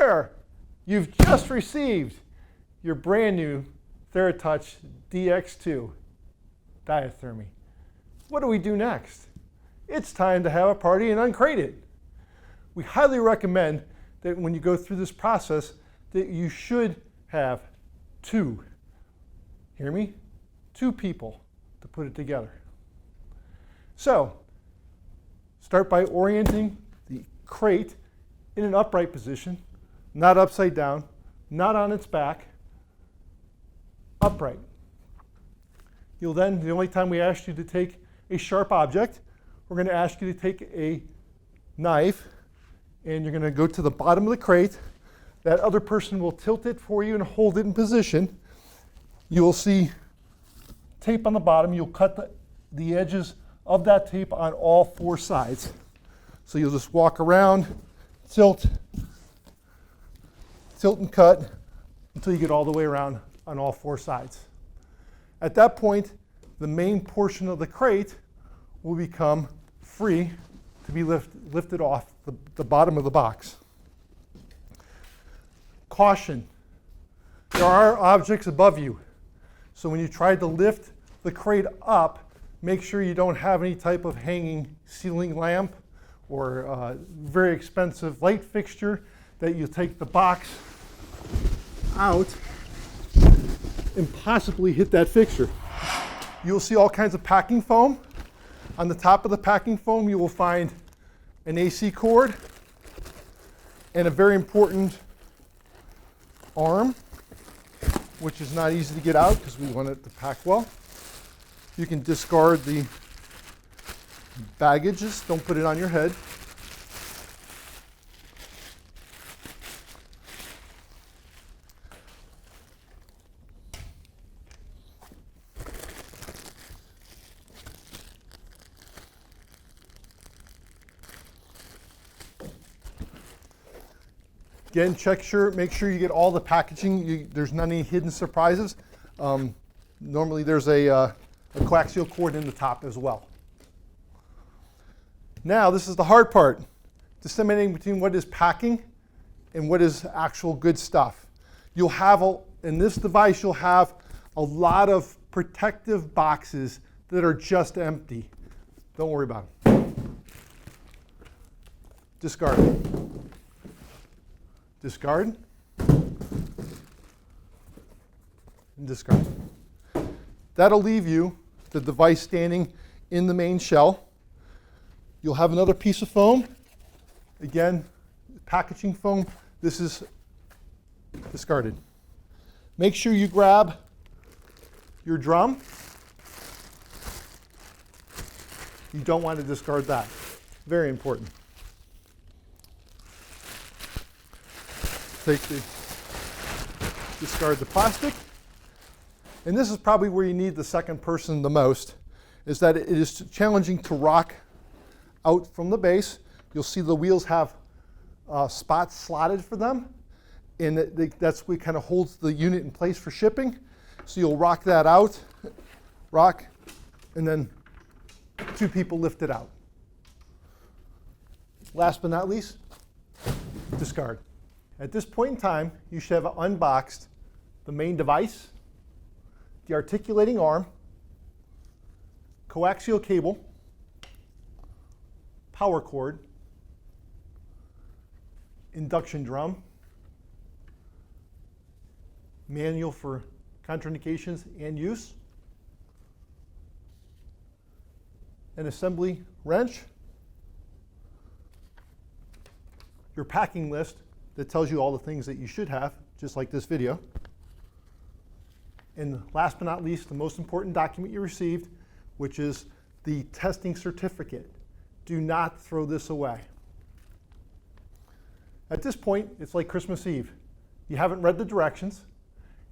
there, you've just received your brand new TheraTouch DX2 diathermy. What do we do next? It's time to have a party and uncrate it. We highly recommend that when you go through this process that you should have two, hear me? 2 people to put it together. So, start by orienting the crate in an upright position, not upside down, not on its back, upright. You'll then, the only time we ask you to take a sharp object, we're going to ask you to take a knife and you're going to go to the bottom of the crate. That other person will tilt it for you and hold it in position. You will see tape on the bottom. You'll cut the edges of that tape on all 4 sides. So you'll just walk around, tilt and cut until you get all the way around on all 4 sides. At that point, the main portion of the crate will become free to be lifted off the bottom of the box. Caution, there are objects above you. So when you try to lift the crate up, make sure you don't have any type of hanging ceiling lamp or very expensive light fixture that you take the box out and possibly hit that fixture. You'll see all kinds of packing foam. On the top of the packing foam, you will find an AC cord and a very important arm, which is not easy to get out because we want it to pack well. You can discard the baggages, don't put it on your head. Again, make sure you get all the packaging. There's not any hidden surprises. Normally there's a coaxial cord in the top as well. Now this is the hard part, disseminating between what is packing and what is actual good stuff. You'll have, in this device, you'll have a lot of protective boxes that are just empty. Don't worry about them. Discard. Discard, and discard. That'll leave you the device standing in the main shell. You'll have another piece of foam. Again, packaging foam. This is discarded. Make sure you grab your drum. You don't want to discard that. Very important. Discard the plastic. And this is probably where you need the second person the most, is that it is challenging to rock out from the base. You'll see the wheels have spots slotted for them, and that's what kind of holds the unit in place for shipping. So you'll rock that out, rock, and then 2 people lift it out. Last but not least, discard. At this point in time, you should have unboxed the main device, the articulating arm, coaxial cable, power cord, induction drum, manual for contraindications and use, an assembly wrench, your packing list that tells you all the things that you should have, just like this video. And last but not least, the most important document you received, which is the testing certificate. Do not throw this away. At this point, it's like Christmas Eve. You haven't read the directions,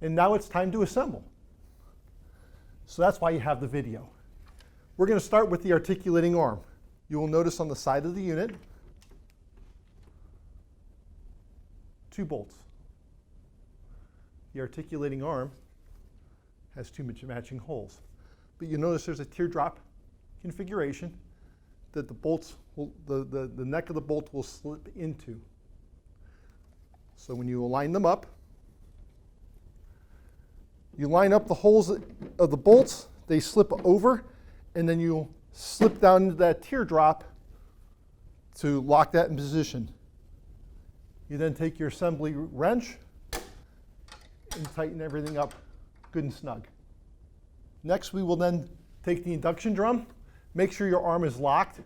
and now it's time to assemble. So that's why you have the video. We're going to start with the articulating arm. You will notice on the side of the unit, 2 bolts. The articulating arm has 2 matching holes. But you notice there's a teardrop configuration that the bolts will, the neck of the bolt will slip into. So when you align them up, you line up the holes of the bolts, they slip over, and then you'll slip down into that teardrop to lock that in position. You then take your assembly wrench and tighten everything up good and snug. Next, we will then take the induction drum. Make sure your arm is locked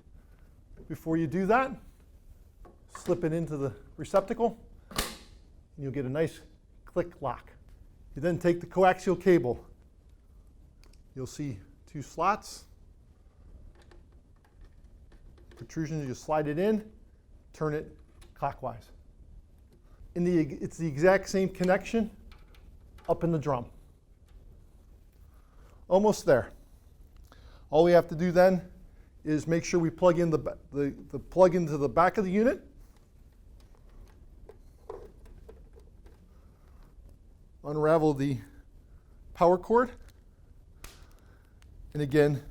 before you do that. Slip it into the receptacle, and you'll get a nice click lock. You then take the coaxial cable. You'll see 2 slots. Protrusions, you slide it in, turn it clockwise. It's the exact same connection up in the drum. Almost there. All we have to do then is make sure we plug in the plug into the back of the unit. Unravel the power cord. And again,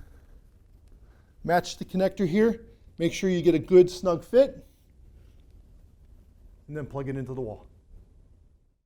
match the connector here. Make sure you get a good snug fit. And then plug it into the wall.